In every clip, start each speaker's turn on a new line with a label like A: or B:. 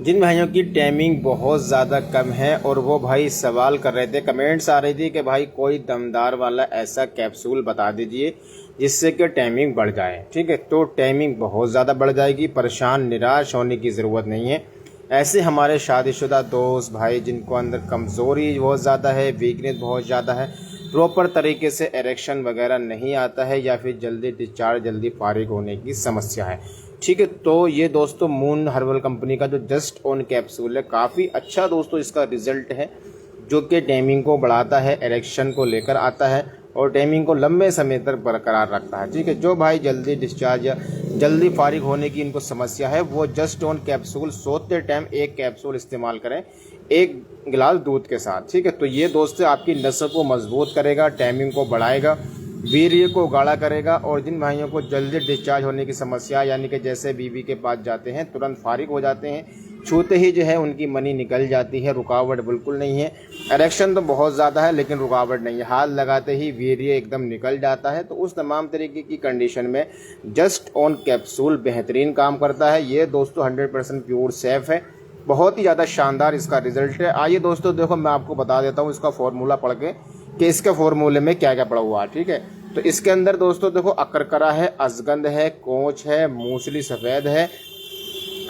A: जिन भाइयों की टाइमिंग बहुत ज़्यादा कम है और वो भाई सवाल कर रहे थे, कमेंट्स आ रही थी कि भाई कोई दमदार वाला ऐसा कैप्सूल बता दीजिए जिससे कि टाइमिंग बढ़ जाए। ठीक है, तो टाइमिंग बहुत ज़्यादा बढ़ जाएगी, परेशान निराश होने की ज़रूरत नहीं है। ऐसे हमारे शादीशुदा दोस्त भाई जिनको अंदर कमज़ोरी बहुत ज़्यादा है, वीकनेस बहुत ज़्यादा है, प्रॉपर तरीके से एरेक्शन वगैरह नहीं आता है या फिर जल्दी डिस्चार्ज, जल्दी फारिग होने की समस्या है। ठीक है, तो ये दोस्तों मून हर्बल कंपनी का जो जस्ट ऑन कैप्सूल है, काफ़ी अच्छा दोस्तों इसका रिजल्ट है, जो कि टाइमिंग को बढ़ाता है, एरेक्शन को लेकर आता है और टाइमिंग को लंबे समय तक बरकरार रखता है। ठीक है, जो भाई जल्दी डिस्चार्ज या जल्दी फारिग होने की इनको समस्या है, वो जस्ट ऑन कैप्सूल सोते टाइम एक कैप्सूल इस्तेमाल करें, एक गिलास दूध के साथ। ठीक है, तो ये दोस्तों आपकी नसों को मजबूत करेगा, टाइमिंग को बढ़ाएगा, वीर्य को गाढ़ा करेगा। और जिन भाइयों को जल्दी डिस्चार्ज होने की समस्या, यानी कि जैसे बीवी के पास जाते हैं तुरंत फारिग हो जाते हैं, छूते ही जो है उनकी मनी निकल जाती है, रुकावट बिल्कुल नहीं है, एरेक्शन तो बहुत ज़्यादा है लेकिन रुकावट नहीं है, हाथ लगाते ही वीर्य एकदम निकल जाता है, तो उस तमाम तरीके की कंडीशन में जस्ट ऑन कैप्सूल बेहतरीन काम करता है। ये दोस्तों 100% प्योर सेफ है, बहुत ही ज़्यादा शानदार इसका रिजल्ट है। आइए दोस्तों देखो, मैं आपको बता देता हूँ इसका फॉर्मूला पढ़ के कि इसके फॉर्मूले में क्या क्या पड़ा हुआ है। ठीक है, तो इसके अंदर दोस्तों देखो, अकरकरा है, अजगंध है, कोंच है, मूसली सफ़ेद है,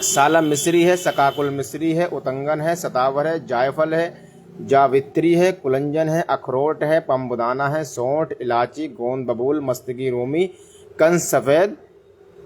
A: साला मिश्री है, सकाकुल मिश्री है, उतंगन है, सतावर है, जायफल है, जावित्री है, कुलंजन है, अखरोट है, पम्बुदाना है, सौंठ, इलायची, गोंद बबूल, मस्तगी रोमी, कंस सफ़ेद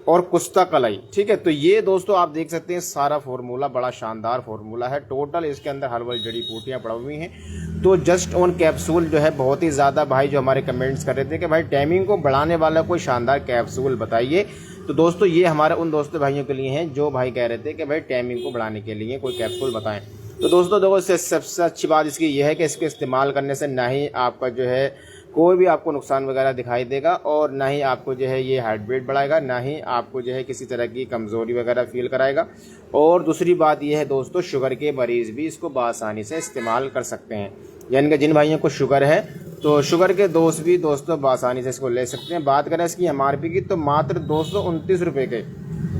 A: और कुश्ता कलाई। ठीक है, तो ये दोस्तों आप देख सकते हैं सारा फार्मूला बड़ा शानदार फार्मूला है। टोटल इसके अंदर हर्बल जड़ी बूटियाँ पड़ी हुई हैं। तो जस्ट ऑन कैप्सूल जो है बहुत ही ज़्यादा भाई जो हमारे कमेंट्स कर रहे थे कि भाई टाइमिंग को बढ़ाने वाला कोई शानदार कैप्सूल बताइए, तो दोस्तों ये हमारे उन दोस्तों भाइयों के लिए हैं जो भाई कह रहे थे कि भाई टाइमिंग को बढ़ाने के लिए कोई कैप्सूल बताएं। तो दोस्तों देखो, इससे सबसे अच्छी बात इसकी यह है कि इसके इस्तेमाल करने से ना ही आपका जो है कोई भी आपको नुकसान वगैरह दिखाई देगा और ना ही आपको जो है ये हार्ट बीट बढ़ाएगा, ना ही आपको जो है किसी तरह की कमज़ोरी वगैरह फील कराएगा। और दूसरी बात यह है दोस्तों, शुगर के मरीज़ भी इसको बआसानी से इस्तेमाल कर सकते हैं, यानी कि जिन भाइयों को शुगर है तो शुगर के दोस्त भी दोस्तों बआसानी से इसको ले सकते हैं। बात करें इसकी MRP की, तो मात्र 229 रुपये के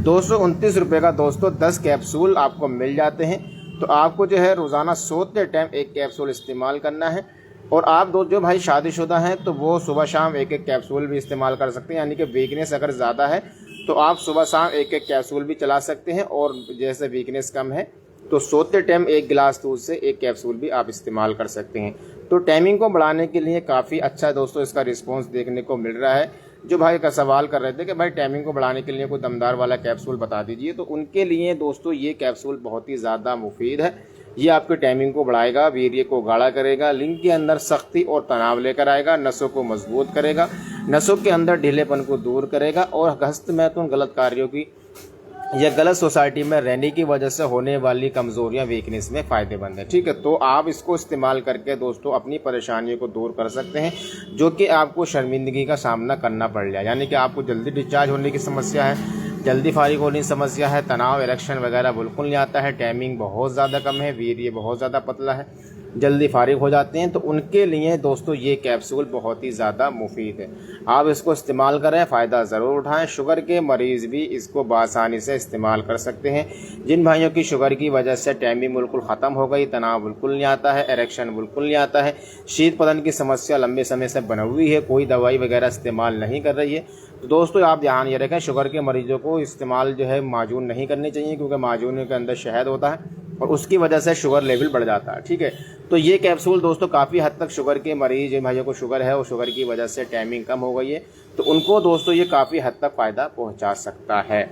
A: 229 रुपये का दोस्तों 10 कैप्सूल आपको मिल जाते हैं। तो आपको जो है रोज़ाना सोते टाइम एक कैप्सूल इस्तेमाल करना है। और आप जो भाई शादीशुदा हैं तो वो सुबह शाम एक एक कैप्सूल भी इस्तेमाल कर सकते हैं, यानी कि वीकनेस अगर ज़्यादा है तो आप सुबह शाम एक एक कैप्सूल भी चला सकते हैं, और जैसे वीकनेस कम है तो सोते टाइम एक गिलास दूध से एक कैप्सूल भी आप इस्तेमाल कर सकते हैं। तो टाइमिंग को बढ़ाने के लिए काफ़ी अच्छा दोस्तों इसका रिस्पॉन्स देखने को मिल रहा है। जो भाई का सवाल कर रहे थे कि भाई टाइमिंग को बढ़ाने के लिए कोई दमदार वाला कैप्सूल बता दीजिए, तो उनके लिए दोस्तों ये कैप्सूल बहुत ही ज़्यादा मुफीद है। ये आपके टाइमिंग को बढ़ाएगा, वीर्य को गाढ़ा करेगा, लिंग के अंदर सख्ती और तनाव लेकर आएगा, नसों को मजबूत करेगा, नसों के अंदर ढीलेपन को दूर करेगा और हस्त महत्वपूर्ण गलत कार्यों की या गलत सोसाइटी में रहने की वजह से होने वाली कमजोरियां, वीकनेस में फ़ायदेमंद है। ठीक है, तो आप इसको इस्तेमाल करके दोस्तों अपनी परेशानियों को दूर कर सकते हैं, जो कि आपको शर्मिंदगी का सामना करना पड़ जाए, यानी कि आपको जल्दी डिस्चार्ज होने की समस्या है, जल्दी फारिग होने की समस्या है, तनाव, इरेक्शन वगैरह बिल्कुल नहीं आता है, टाइमिंग बहुत ज़्यादा कम है, वीर्य बहुत ज़्यादा पतला है, जल्दी फारिग हो जाते हैं, तो उनके लिए दोस्तों ये कैप्सूल बहुत ही ज़्यादा मुफीद है। आप इसको इस्तेमाल करें, फ़ायदा ज़रूर उठाएं। शुगर के मरीज़ भी इसको बआसानी से इस्तेमाल कर सकते हैं। जिन भाइयों की शुगर की वजह से टाइमिंग बिल्कुल ख़त्म हो गई, तनाव बिल्कुल नहीं आता है, एरेक्शन बिल्कुल नहीं आता है, शीत पतन की समस्या लंबे समय से बनी हुई है, कोई दवाई वगैरह इस्तेमाल नहीं कर रही है, तो दोस्तों आप ध्यान ये रखें, शुगर के मरीजों को इस्तेमाल जो है माजून नहीं करनी चाहिए, क्योंकि माजून के अंदर शहद होता है और उसकी वजह से शुगर लेवल बढ़ जाता है। ठीक है, तो ये कैप्सूल दोस्तों काफ़ी हद तक शुगर के मरीज जिन भाइयों को शुगर है और शुगर की वजह से टाइमिंग कम हो गई है, तो उनको दोस्तों ये काफ़ी हद तक फ़ायदा पहुंचा सकता है।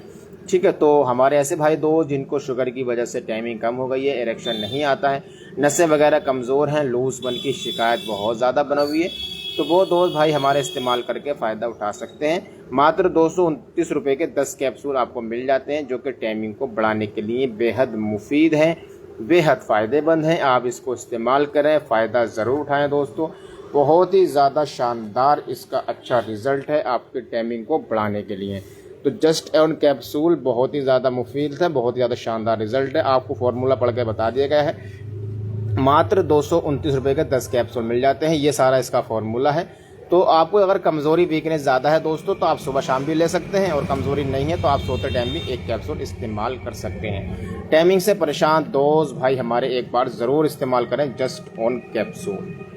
A: ठीक है, तो हमारे ऐसे भाई दो जिनको शुगर की वजह से टाइमिंग कम हो गई है, इरेक्शन नहीं आता है, नसें वगैरह कमज़ोर हैं, लूज बन की शिकायत बहुत ज़्यादा बनी हुई है, तो वो दोस्त भाई हमारे इस्तेमाल करके फ़ायदा उठा सकते हैं। मात्र 229 रुपये के 10 कैप्सूल आपको मिल जाते हैं, जो कि टाइमिंग को बढ़ाने के लिए बेहद मुफीद हैं, बेहद फ़ायदेमंद हैं। आप इसको इस्तेमाल करें, फ़ायदा ज़रूर उठाएं दोस्तों, बहुत ही ज़्यादा शानदार इसका अच्छा रिज़ल्ट है आपकी टाइमिंग को बढ़ाने के लिए। तो जस्ट ऑन कैप्सूल बहुत ही ज़्यादा मुफीद है, बहुत ही ज़्यादा शानदार रिज़ल्ट है। आपको फार्मूला पढ़ के बता दिया गया है। मात्र 229 रुपये के 10 कैप्सूल मिल जाते हैं, ये सारा इसका फार्मूला है। तो तो आपको अगर कमज़ोरी वीकनेस ज़्यादा है दोस्तों तो आप सुबह शाम भी ले सकते हैं, और कमज़ोरी नहीं है तो आप सोते टाइम भी एक कैप्सूल इस्तेमाल कर सकते हैं। टाइमिंग से परेशान दोस्त भाई हमारे एक बार ज़रूर इस्तेमाल करें जस्ट ऑन कैप्सूल।